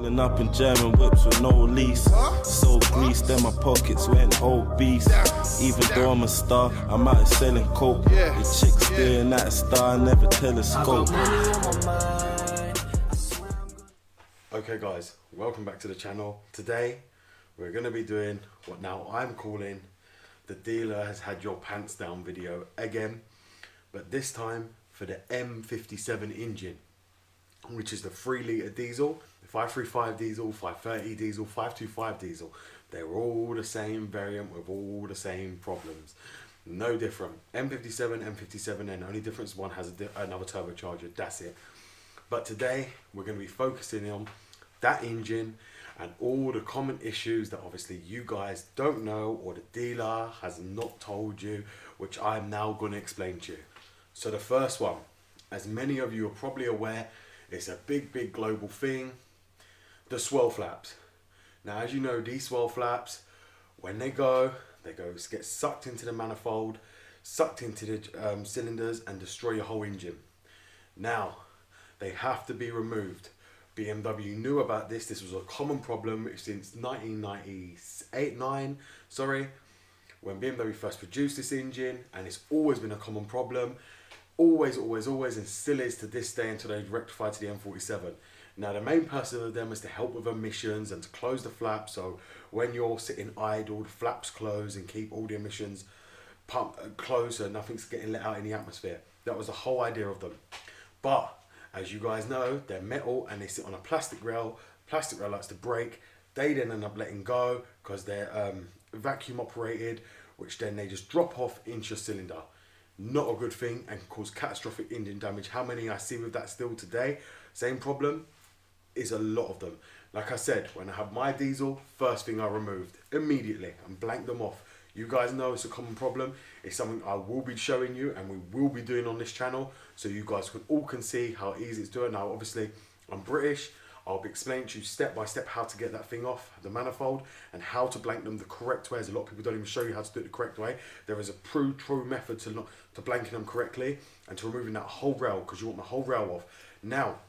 Pulling up in German whips with no lease. So greased, then my pockets went obese. Even though I'm a star, I'm out selling coke. The chick staring at a star, never telescope. Okay guys, welcome back to the channel. Today we're going to be doing what now I'm calling the dealer has had your pants down video again, but this time for the M57 engine, which is the 3 litre diesel, 535 diesel, 530 diesel, 525 diesel. They're all the same variant with all the same problems. No different. M57, M57N, only difference one has another turbocharger, that's it. But today we're going to be focusing on that engine and all the common issues that obviously you guys don't know or the dealer has not told you, which I'm now going to explain to you. So the first one, as many of you are probably aware, it's a big global thing, the swell flaps. Now as you know, these swell flaps, when they go get sucked into the manifold, sucked into the cylinders and destroy your whole engine. Now they have to be removed. BMW knew about this. This was a common problem since 1998-9, when BMW first produced this engine, and it's always been a common problem. Always, and still is to this day until they rectified to the M47. Now the main purpose of them is to help with emissions and to close the flaps, so when you're sitting idle, the flaps close and keep all the emissions closed so nothing's getting let out in the atmosphere. That was the whole idea of them. But as you guys know, they're metal and they sit on a plastic rail. Plastic rail likes to break. They then end up letting go because they're vacuum operated, which then they just drop off into your cylinder. Not a good thing and can cause catastrophic engine damage. How many I see with that still today? Same problem, is a lot of them. Like I said, when I have my diesel, first thing I removed immediately and blanked them off. You guys know it's a common problem. It's something I will be showing you and we will be doing on this channel, so you guys can see how easy it's doing. Now obviously I'm British, I'll be explaining to you step by step how to get that thing off the manifold and how to blank them the correct way, as a lot of people don't even show you how to do it the correct way. There is a true method to blanking them correctly and to removing that whole rail, because you want the whole rail off. Now,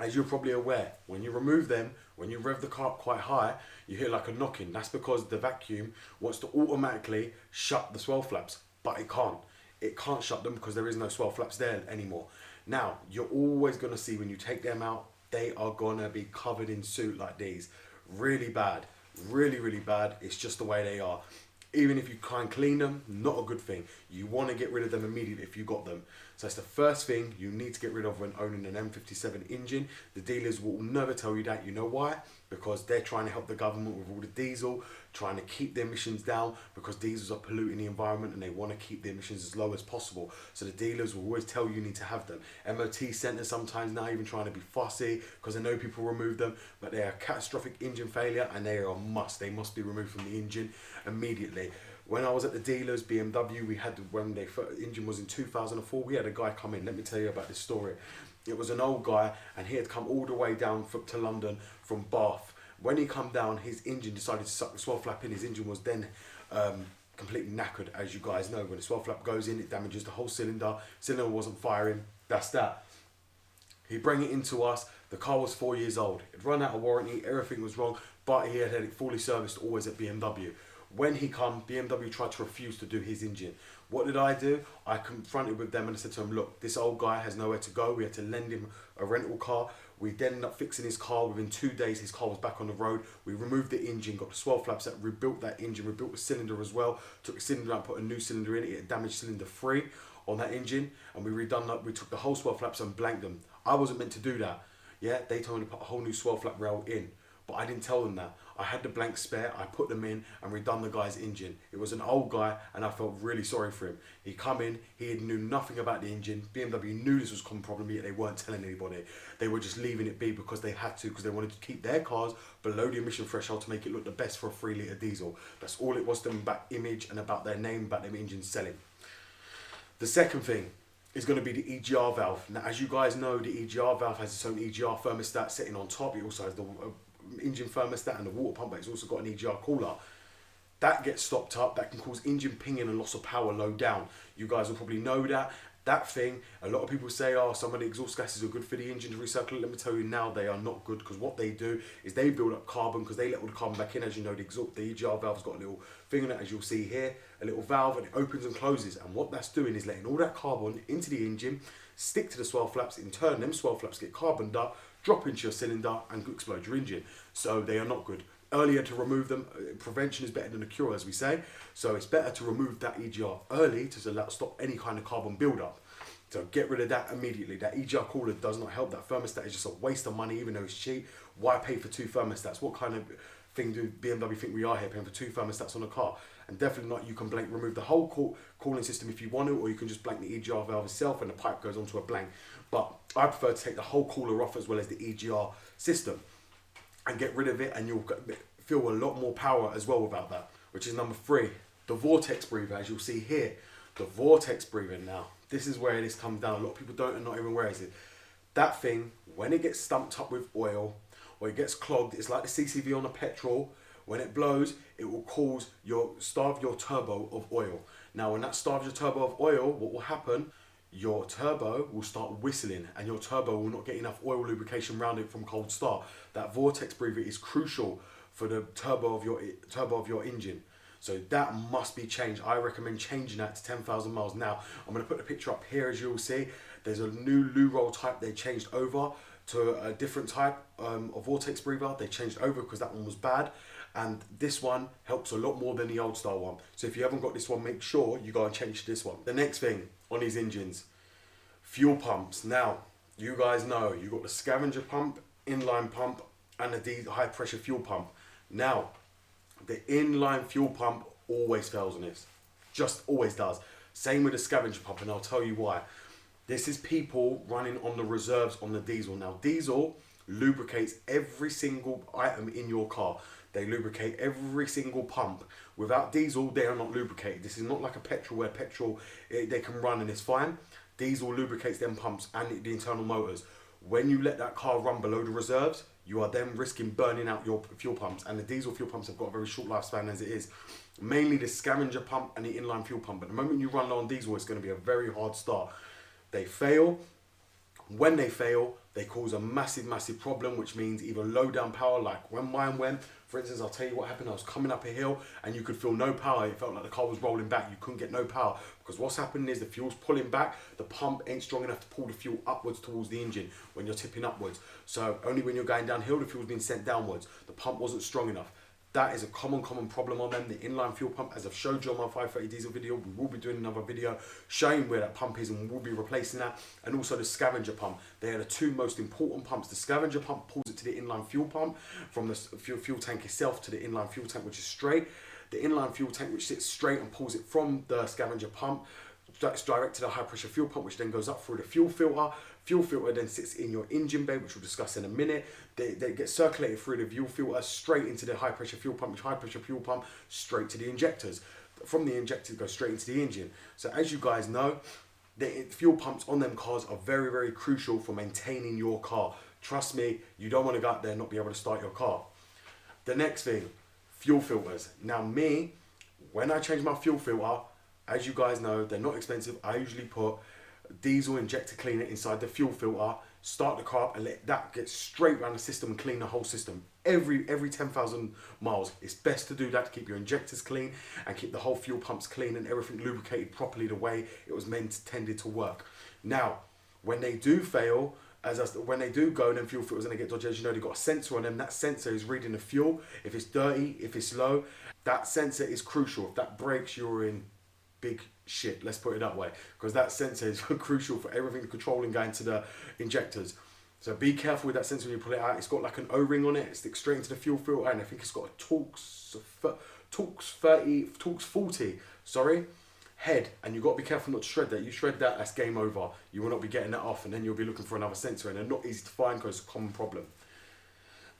as you're probably aware, when you remove them, when you rev the car up quite high, you hear like a knocking. That's because the vacuum wants to automatically shut the swell flaps, but it can't. It can't shut them because there is no swell flaps there anymore. Now, you're always going to see when you take them out, they are going to be covered in soot like these. Really bad. Really bad. It's just the way they are. Even if you try and clean them, not a good thing. You want to get rid of them immediately if you got them. So that's the first thing you need to get rid of when owning an M57 engine. The dealers will never tell you that. You know why? Because they're trying to help the government with all the diesel, trying to keep the emissions down, because diesels are polluting the environment and they want to keep the emissions as low as possible. So the dealers will always tell you need to have them. MOT centres sometimes now even trying to be fussy because they know people remove them, but they are catastrophic engine failure and they are a must. They must be removed from the engine immediately. When I was at the dealers, BMW, we had, when the engine was in 2004, we had a guy come in. Let me tell you about this story. It was an old guy and he had come all the way down to London from Bath. When he come down, his engine decided to suck the swell flap in. His engine was then completely knackered, as you guys know. When the swell flap goes in, it damages the whole cylinder. Cylinder wasn't firing. That's that. He bring it into us. The car was 4 years old. It run out of warranty. Everything was wrong, but he had it fully serviced always at BMW. When he come, BMW tried to refuse to do his engine. What did I do? I confronted with them and I said to him, look, this old guy has nowhere to go. We had to lend him a rental car. We then ended up fixing his car. Within 2 days, his car was back on the road. We removed the engine, got the swell flaps out, rebuilt that engine, rebuilt the cylinder as well. Took the cylinder out, put a new cylinder in it. It had damaged cylinder 3 on that engine. And we redone that. We took the whole swell flaps and blanked them. I wasn't meant to do that. Yeah, they told me to put a whole new swell flap rail in. But I didn't tell them that. I had the blank spare, I put them in and redone the guy's engine. It was an old guy and I felt really sorry for him. He come in, he knew nothing about the engine. BMW knew this was a common problem, yet they weren't telling anybody. They were just leaving it be because they had to, because they wanted to keep their cars below the emission threshold to make it look the best for a 3 litre diesel. That's all it was to them about image and about their name, about their engine selling. The second thing is going to be the EGR valve. Now, as you guys know, the EGR valve has its own EGR thermostat sitting on top. It also has the engine thermostat and the water pump, but it's also got an EGR cooler. That gets stopped up, that can cause engine pinging and loss of power low down. You guys will probably know that. That thing, a lot of people say, oh, some of the exhaust gases are good for the engine to recirculate. Let me tell you now, they are not good, because what they do is they build up carbon, because they let all the carbon back in. As you know, the Egr valve's got a little thing in it, as you'll see here, a little valve, and it opens and closes. And what that's doing is letting all that carbon into the engine, stick to the swell flaps. In turn, them swell flaps get carboned up, drop into your cylinder, and explode your engine. So they are not good. Earlier to remove them, prevention is better than a cure, as we say. So it's better to remove that Egr early to stop any kind of carbon buildup. So get rid of that immediately. That Egr cooler does not help. That thermostat is just a waste of money, even though it's cheap. Why pay for 2 thermostats? What kind of thing do BMW think we are here, paying for 2 thermostats on a car? And definitely not. You can remove the whole cooling system if you want to, or you can just blank the Egr valve itself and the pipe goes onto a blank. But I prefer to take the whole cooler off, as well as the Egr system, and get rid of it, and you'll feel a lot more power as well without that. Which is number 3, the vortex breather. As you'll see here, the vortex breather. Now this is where this comes down. A lot of people don't and not even aware of it. That thing, when it gets stumped up with oil or it gets clogged, it's like the CCV on a petrol. When it blows, it will cause starve your turbo of oil. Now when that starves your turbo of oil, what will happen? Your turbo will start whistling, and your turbo will not get enough oil lubrication around it from cold start. That vortex breather is crucial for the turbo of your engine. So that must be changed. I recommend changing that to 10,000 miles. Now, I'm going to put the picture up here, as you'll see. There's a new loo roll type they changed over to a different type of vortex breather. They changed over because that one was bad. And this one helps a lot more than the old style one. So if you haven't got this one, make sure you go and change this one. The next thing on these engines, fuel pumps. Now, you guys know, you've got the scavenger pump, inline pump, and the high pressure fuel pump. Now, the inline fuel pump always fails on this. Just always does. Same with the scavenger pump, and I'll tell you why. This is people running on the reserves on the diesel. Now, diesel lubricates every single item in your car. They lubricate every single pump. Without diesel, they are not lubricated. This is not like a petrol, where petrol, they can run and it's fine. Diesel lubricates them pumps and the internal motors. When you let that car run below the reserves, you are then risking burning out your fuel pumps, and the diesel fuel pumps have got a very short lifespan as it is. Mainly the scavenger pump and the inline fuel pump. But the moment you run low on diesel, it's going to be a very hard start. They fail. When they fail, they cause a massive, massive problem, which means either low down power, like when mine went. For instance, I'll tell you what happened. I was coming up a hill and you could feel no power. It felt like the car was rolling back. You couldn't get no power, because what's happening is the fuel's pulling back. The pump ain't strong enough to pull the fuel upwards towards the engine when you're tipping upwards. So only when you're going downhill, the fuel's being sent downwards. The pump wasn't strong enough. That is a common problem on them. The inline fuel pump, as I've showed you on my 530 diesel video, we will be doing another video showing where that pump is, and we'll be replacing that. And also the scavenger pump. They are the 2 most important pumps. The scavenger pump pulls it to the inline fuel pump from the fuel tank itself to the inline fuel tank, which is straight. The inline fuel tank, which sits straight, and pulls it from the scavenger pump, that's direct to the high pressure fuel pump, which then goes up through the fuel filter. Fuel filter then sits in your engine bay, which we'll discuss in a minute. They get circulated through the fuel filter straight into the high pressure fuel pump, which high pressure fuel pump straight to the injectors. From the injectors go straight into the engine. So as you guys know, the fuel pumps on them cars are very, very crucial for maintaining your car. Trust me, you don't want to go out there and not be able to start your car. The next thing, fuel filters. Now me, when I change my fuel filter, as you guys know, they're not expensive. I usually put diesel injector cleaner inside the fuel filter, start the car up, and let that get straight around the system and clean the whole system. Every 10,000 miles, it's best to do that to keep your injectors clean and keep the whole fuel pumps clean and everything lubricated properly the way it was tended to work. Now, when they do fail, when they do go, then fuel filters and they get dodgy, as you know, they've got a sensor on them. That sensor is reading the fuel. If it's dirty, if it's low, that sensor is crucial. If that breaks, you're in big shit, let's put it that way, because that sensor is crucial for everything controlling going to the injectors. So be careful with that sensor when you pull it out. It's got like an O-ring on it. It sticks straight into the fuel filter, and I think it's got a Torx 40, sorry, head, and you've got to be careful not to shred that. You shred that, that's game over. You will not be getting that off, and then you'll be looking for another sensor, and they're not easy to find because it's a common problem.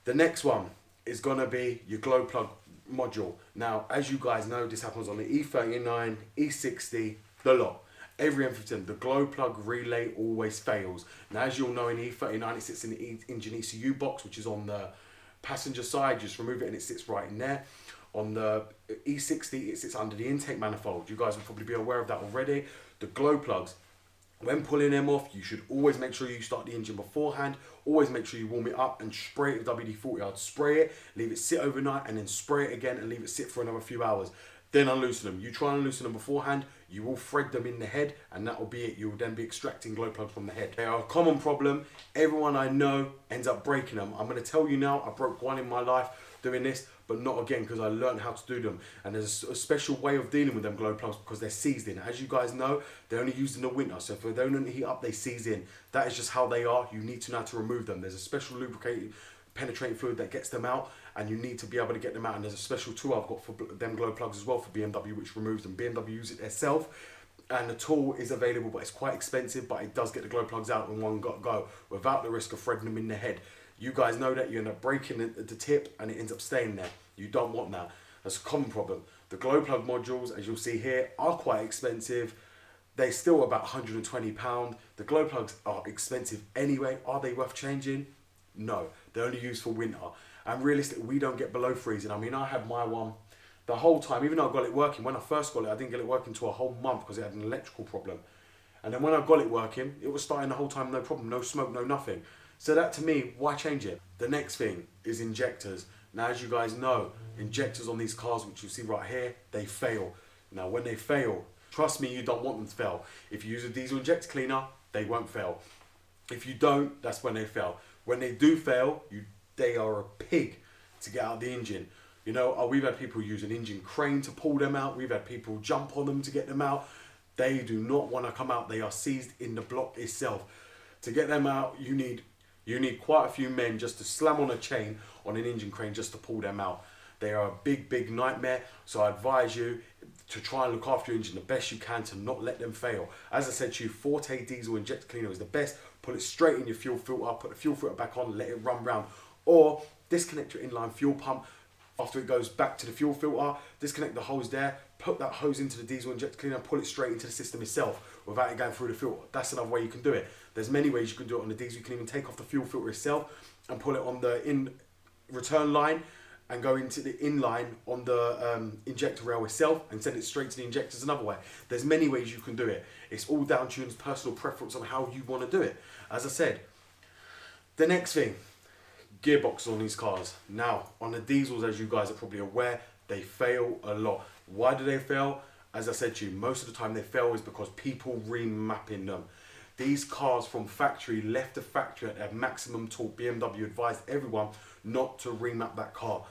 The next one is going to be your glow plug module. Now, as you guys know, this happens on the E39, E60, the lot. Every M57, the glow plug relay always fails. Now, as you'll know, in the E39, it sits in the engine ECU box, which is on the passenger side. Just remove it and it sits right in there. On the E60, it sits under the intake manifold. You guys will probably be aware of that already. The glow plugs, When pulling them off, you should always make sure you start the engine beforehand. Always make sure you warm it up and spray it with WD-40. I'd spray it, leave it sit overnight, and then spray it again and leave it sit for another few hours. Then unloosen them. You try and loosen them beforehand, you will thread them in the head, and that will be it. You will then be extracting glow plugs from the head. They are a common problem. Everyone I know ends up breaking them. I'm going to tell you now, I broke one in my life doing this, but not again, because I learned how to do them. And there's a special way of dealing with them glow plugs because they're seized in. As you guys know, they're only used in the winter, so if they don't heat up, they seize in. That is just how they are. You need to know how to remove them. There's a special lubricating, penetrating fluid that gets them out, and you need to be able to get them out. And there's a special tool I've got for them glow plugs as well for BMW, which removes them. BMW use it themselves, and the tool is available, but it's quite expensive, but it does get the glow plugs out in one go without the risk of threading them in the head. You guys know that you end up breaking the tip and it ends up staying there. You don't want that. That's a common problem. The glow plug modules, as you'll see here, are quite expensive. They're still about £120. The glow plugs are expensive anyway. Are they worth changing? No, they're only used for winter. And realistically, we don't get below freezing. I mean, I had my one the whole time, even though I got it working. When I first got it, I didn't get it working until a whole month because it had an electrical problem. And then when I got it working, it was starting the whole time, no problem, no smoke, no nothing. So that, to me, why change it? The next thing is injectors. Now, as you guys know, injectors on these cars, which you see right here, they fail. Now, when they fail, trust me, you don't want them to fail. If you use a diesel injector cleaner, they won't fail. If you don't, that's when they fail. When they do fail, they are a pig to get out the engine. You know, we've had people use an engine crane to pull them out. We've had people jump on them to get them out. They do not want to come out. They are seized in the block itself. To get them out, you need quite a few men just to slam on a chain on an engine crane just to pull them out. They are a big, big nightmare. So I advise you to try and look after your engine the best you can to not let them fail. As I said to you, Forte diesel injector cleaner is the best. Put it straight in your fuel filter, put the fuel filter back on, let it run round. Or disconnect your inline fuel pump. After it goes back to the fuel filter, disconnect the hose there, put that hose into the diesel injector cleaner and pull it straight into the system itself without it going through the filter. That's another way you can do it. There's many ways you can do it on the diesel. You can even take off the fuel filter itself and pull it on the return line and go into the inline on the injector rail itself and send it straight to the injectors another way. There's many ways you can do it. It's all down to your personal preference on how you want to do it. As I said, the next thing, gearboxes on these cars. Now, on the diesels, as you guys are probably aware, they fail a lot. Why do they fail? As I said to you, most of the time they fail is because people remapping them. These cars from factory left the factory at their maximum torque. BMW advised everyone not to remap that car.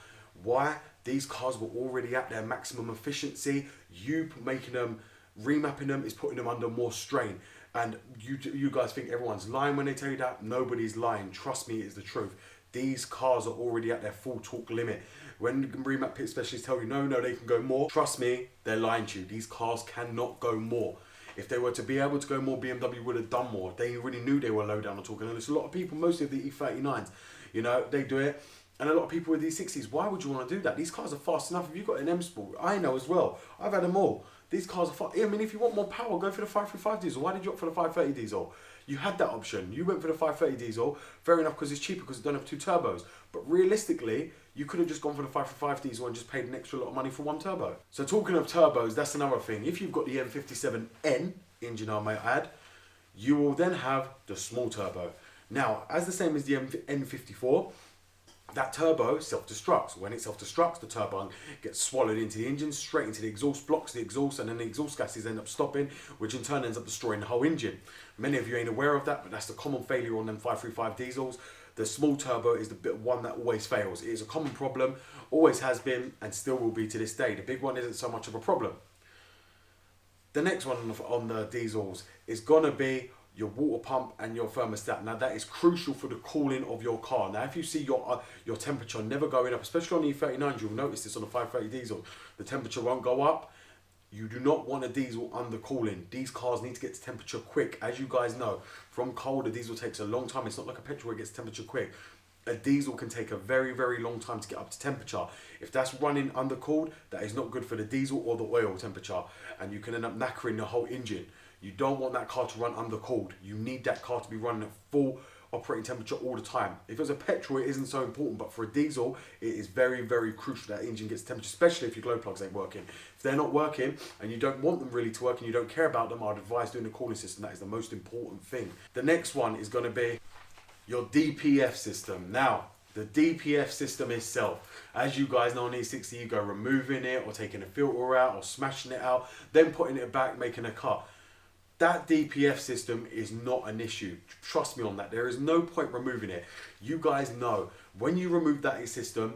Why? These cars were already at their maximum efficiency. You making them, remapping them is putting them under more strain. And you guys think everyone's lying when they tell you that? Nobody's lying. Trust me, it's the truth. These cars are already at their full torque limit. When remap pit specialists tell you, no, they can go more, trust me, they're lying to you. These cars cannot go more. If they were to be able to go more, BMW would have done more. They already knew they were low down on torque. And there's a lot of people, mostly of the E39s, you know, they do it. And a lot of people with these 60s, why would you want to do that? These cars are fast enough. If you've got an M Sport, I know as well. I've had them all. These cars are fast. I mean, if you want more power, go for the 535 diesel. Why did you opt for the 530 diesel? You had that option. You went for the 530 diesel. Fair enough, because it's cheaper because it don't have two turbos. But realistically, you could have just gone for the 535 diesel and just paid an extra lot of money for one turbo. So talking of turbos, that's another thing. If you've got the M57N engine, I might add, you will then have the small turbo. Now, as the same as the N54, that turbo self-destructs. When it self-destructs, the turbine gets swallowed into the engine, straight into the exhaust, blocks the exhaust, and then the exhaust gases end up stopping, which in turn ends up destroying the whole engine. Many of you ain't aware of that, but that's the common failure on them 535 diesels. The small turbo is the one that always fails. It is a common problem, always has been, and still will be to this day. The big one isn't so much of a problem. The next one on the diesels is gonna be your water pump and your thermostat. Now that is crucial for the cooling of your car. Now if you see your temperature never going up, especially on the E39s, you'll notice this on the 530 diesel, the temperature won't go up. You do not want a diesel undercooling. These cars need to get to temperature quick. As you guys know, from cold, a diesel takes a long time. It's not like a petrol where it gets temperature quick. A diesel can take a very, very long time to get up to temperature. If that's running undercooled, that is not good for the diesel or the oil temperature. And you can end up knackering the whole engine. You don't want that car to run undercooled. You need that car to be running at full operating temperature all the time. If it's a petrol, it isn't so important, but for a diesel, it is very, very crucial that engine gets temperature, especially if your glow plugs ain't working. If they're not working and you don't want them really to work and you don't care about them, I'd advise doing a cooling system. That is the most important thing. The next one is going to be your DPF system. Now, the DPF system itself, as you guys know on E60, you go removing it or taking a filter out or smashing it out, then putting it back, making a cut. That DPF system is not an issue. Trust me on that. There is no point removing it. You guys know when you remove that system,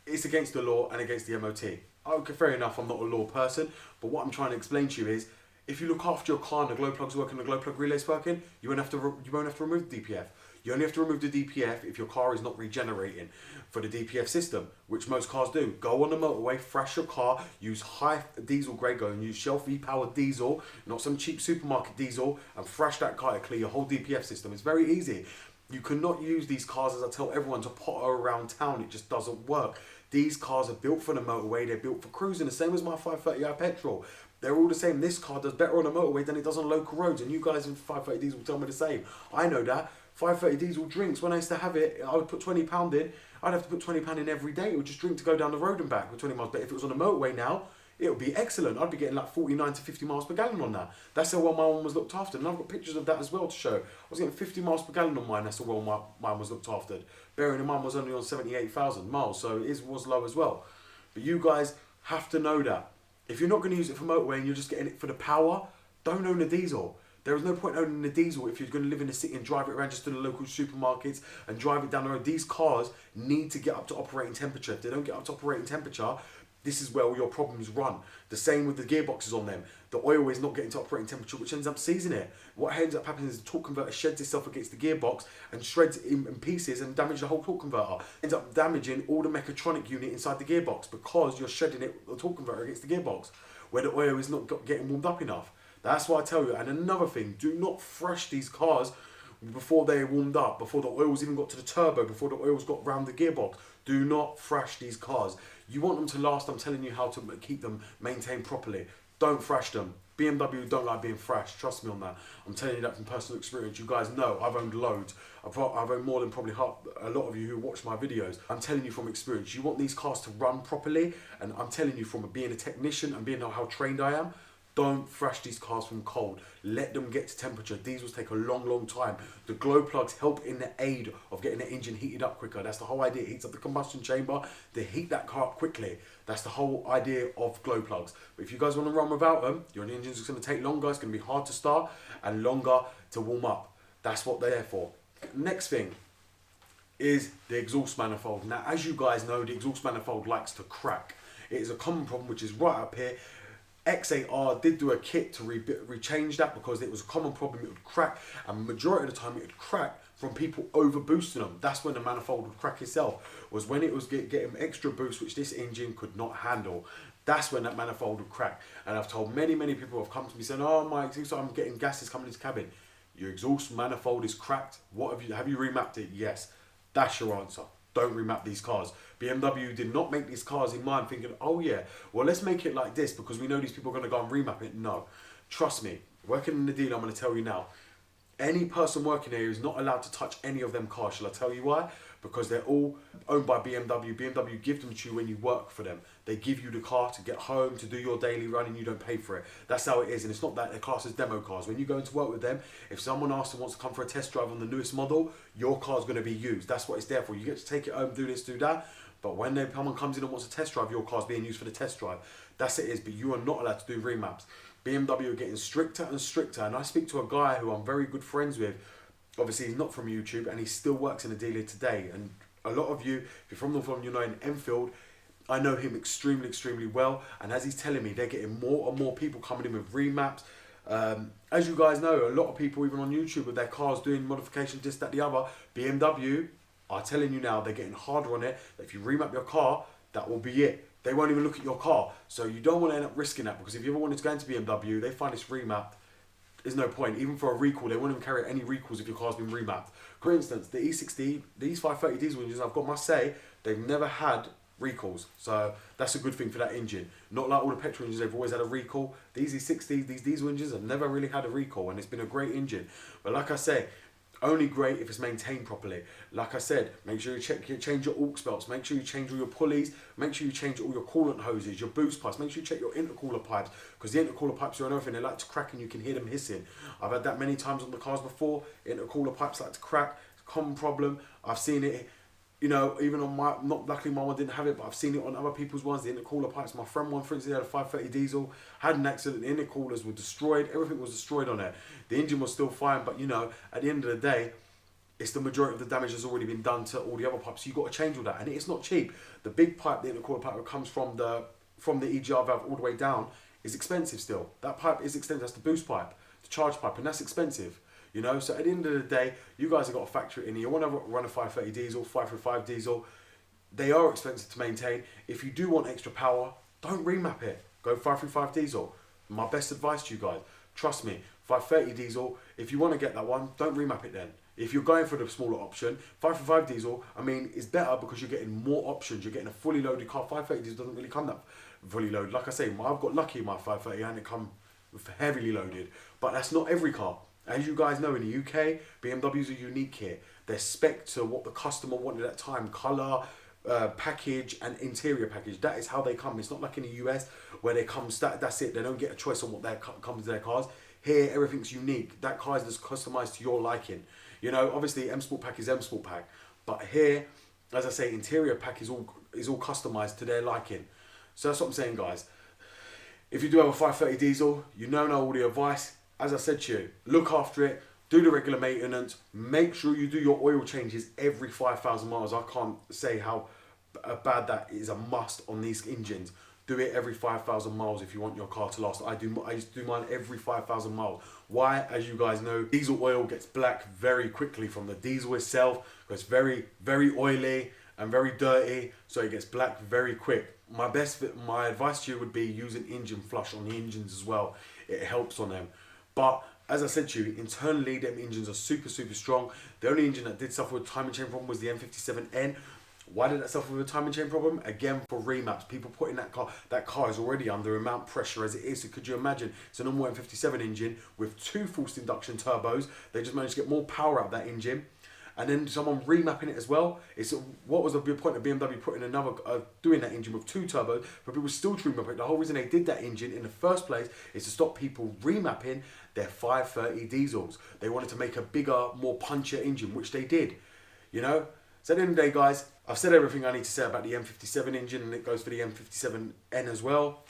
it's against the law and against the MOT. Okay, fair enough, I'm not a law person, but what I'm trying to explain to you is, if you look after your car and the glow plug's working, the glow plug relay's working, you won't have to remove the DPF. You only have to remove the DPF if your car is not regenerating for the DPF system, which most cars do. Go on the motorway, thrash your car, use high diesel grade, go and use Shell V-powered diesel, not some cheap supermarket diesel, and thrash that car to clear your whole DPF system. It's very easy. You cannot use these cars, as I tell everyone, to potter around town. It just doesn't work. These cars are built for the motorway, they're built for cruising, the same as my 530i petrol. They're all the same. This car does better on the motorway than it does on local roads, and you guys in 530 diesel tell me the same. I know that. 530 diesel drinks, when I used to have it, I would put £20 in. I'd have to put £20 in every day. It would just drink to go down the road and back with 20 miles. But if it was on the motorway now, it would be excellent. I'd be getting like 49 to 50 miles per gallon on that. That's how well my one was looked after. And I've got pictures of that as well to show. I was getting 50 miles per gallon on mine. That's how well mine was looked after. Bearing in mind, was only on 78,000 miles, so it was low as well. But you guys have to know that. If you're not going to use it for motorway and you're just getting it for the power, don't own a diesel. There is no point owning a diesel if you're going to live in the city and drive it around just to the local supermarkets and drive it down the road. These cars need to get up to operating temperature. If they don't get up to operating temperature, this is where all your problems run. The same with the gearboxes on them. The oil is not getting to operating temperature, which ends up seizing it. What ends up happening is the torque converter sheds itself against the gearbox and shreds it in pieces and damages the whole torque converter. Ends up damaging all the mechatronic unit inside the gearbox because you're shredding it, the torque converter against the gearbox, where the oil is not getting warmed up enough. That's what I tell you. And another thing, do not thrash these cars before they're warmed up, before the oil's even got to the turbo, before the oil's got round the gearbox. Do not thrash these cars. You want them to last, I'm telling you how to keep them maintained properly. Don't thrash them. BMW don't like being thrashed, trust me on that. I'm telling you that from personal experience. You guys know, I've owned loads. I've owned more than probably a lot of you who watch my videos. I'm telling you from experience, you want these cars to run properly, and I'm telling you from being a technician and being how trained I am, don't thrash these cars from cold. Let them get to temperature. Diesels take a long, long time. The glow plugs help in the aid of getting the engine heated up quicker. That's the whole idea. It heats up the combustion chamber. They heat that car up quickly. That's the whole idea of glow plugs. But if you guys want to run without them, your engine's going to take longer. It's going to be hard to start and longer to warm up. That's what they're there for. Next thing is the exhaust manifold. Now, as you guys know, the exhaust manifold likes to crack. It is a common problem, which is right up here. X8R did do a kit to rechange that because it was a common problem. It would crack, and majority of the time it would crack from people over boosting them. That's when the manifold would crack itself, was when it was getting extra boost which this engine could not handle. That's when that manifold would crack. And I've told many people have come to me saying, oh, my exhaust, I'm getting gases coming into the cabin. Your exhaust manifold is cracked. What have you remapped it? Yes. That's your answer. Don't remap these cars. BMW did not make these cars in mind thinking, oh yeah, well let's make it like this because we know these people are going to go and remap it. No, trust me, working in the dealer, I'm going to tell you now, any person working here is not allowed to touch any of them cars. Shall I tell you why? Because they're all owned by BMW. BMW give them to you when you work for them. They give you the car to get home, to do your daily run, and you don't pay for it. That's how it is, and it's not that they're classed as demo cars. When you go into work with them, if someone asks and wants to come for a test drive on the newest model, your car's going to be used. That's what it's there for. You get to take it home, do this, do that, but when someone comes in and wants a test drive, your car's being used for the test drive. That's it is, but you are not allowed to do remaps. BMW are getting stricter and stricter, and I speak to a guy who I'm very good friends with. Obviously, he's not from YouTube, and he still works in a dealer today. And a lot of you, if you're from North London, you know in Enfield, I know him extremely well. And as he's telling me, they're getting more and more people coming in with remaps. As you guys know, a lot of people, even on YouTube, with their cars doing modifications, this, that, the other. BMW are telling you now, they're getting harder on it. That if you remap your car, that will be it. They won't even look at your car. So you don't want to end up risking that, because if you ever wanted to go into BMW, they find this remapped, there's no point. Even for a recall, they won't even carry any recalls if your car's been remapped. For instance, the E60, these 530 diesel engines, I've got must say, they've never had recalls. So that's a good thing for that engine. Not like all the petrol engines, they've always had a recall. These E60s, these diesel engines have never really had a recall, and it's been a great engine. But like I say, Only great if it's maintained properly. Like I said, make sure you change your aux belts, make sure you change all your pulleys, make sure you change all your coolant hoses, your boost pipes, make sure you check your intercooler pipes, because the intercooler pipes are another thing, they like to crack and you can hear them hissing. I've had that many times on the cars before, intercooler pipes like to crack, it's a common problem. I've seen it, you know, even on my, not luckily my one didn't have it, but I've seen it on other people's ones, the intercooler pipes. My friend one, for instance, he had a 530 diesel, had an accident, the intercoolers were destroyed, everything was destroyed on it. The engine was still fine, but you know, at the end of the day, it's the majority of the damage has already been done to all the other pipes, so you've got to change all that, and it's not cheap. The big pipe, the intercooler pipe that comes from the Egr valve all the way down is expensive still. That pipe is expensive, that's the boost pipe, the charge pipe, and that's expensive. You know, so at the end of the day, you guys have got to factor it in. You want to run a 530 diesel, 535 diesel. They are expensive to maintain. If you do want extra power, don't remap it. Go 535 diesel. My best advice to you guys, trust me, 530 diesel, if you want to get that one, don't remap it then. If you're going for the smaller option, 535 diesel, I mean, is better because you're getting more options. You're getting a fully loaded car. 530 diesel doesn't really come that fully loaded. Like I say, I've got lucky in my 530 and it come heavily loaded. But that's not every car. As you guys know, in the UK, BMWs are unique here. They're spec to what the customer wanted at that time. Colour, package and interior package. That is how they come. It's not like in the US where they come, that's it. They don't get a choice on what comes to their cars. Here, everything's unique. That car is just customised to your liking. You know, obviously M Sport Pack is M Sport Pack. But here, as I say, interior pack is all customised to their liking. So that's what I'm saying, guys. If you do have a 530 diesel, you know all the advice. As I said to you, look after it, do the regular maintenance, make sure you do your oil changes every 5,000 miles. I can't say how bad that is a must on these engines. Do it every 5,000 miles if you want your car to last. I used to do mine every 5,000 miles. Why? As you guys know, diesel oil gets black very quickly from the diesel itself. It's very, very oily and very dirty, so it gets black very quick. My advice to you would be use an engine flush on the engines as well. It helps on them. But as I said to you, internally them engines are super, super strong. The only engine that did suffer with timing chain problem was the M57N. Why did that suffer with a timing chain problem? Again, for remaps. People put in that car is already under amount pressure as it is. So could you imagine, it's a normal M57 engine with 2 forced induction turbos. They just managed to get more power out of that engine. And then someone remapping it as well. What was the point of BMW putting another, doing that engine with 2 turbos, but people still to remap it? The whole reason they did that engine in the first place is to stop people remapping their 530 diesels. They wanted to make a bigger, more punchier engine, which they did. You know? So at the end of the day, guys, I've said everything I need to say about the M57 engine, and it goes for the M57N as well.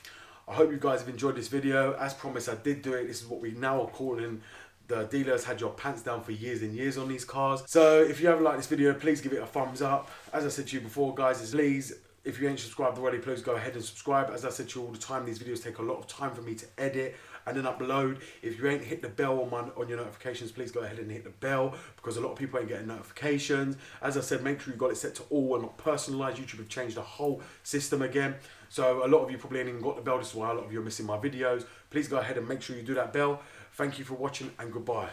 I hope you guys have enjoyed this video. As promised, I did do it. This is what we now are calling the dealers had your pants down for years and years on these cars. So if you haven't liked this video, please give it a thumbs up. As I said to you before, guys, please, if you ain't subscribed already, please go ahead and subscribe. As I said to you all the time, these videos take a lot of time for me to edit and then upload. If you ain't hit the bell on your notifications, please go ahead and hit the bell, because a lot of people ain't getting notifications. As I said, make sure you got it set to all and not personalized. YouTube have changed the whole system again. So a lot of you probably ain't even got the bell. This is why a lot of you are missing my videos. Please go ahead and make sure you do that bell. Thank you for watching, and goodbye.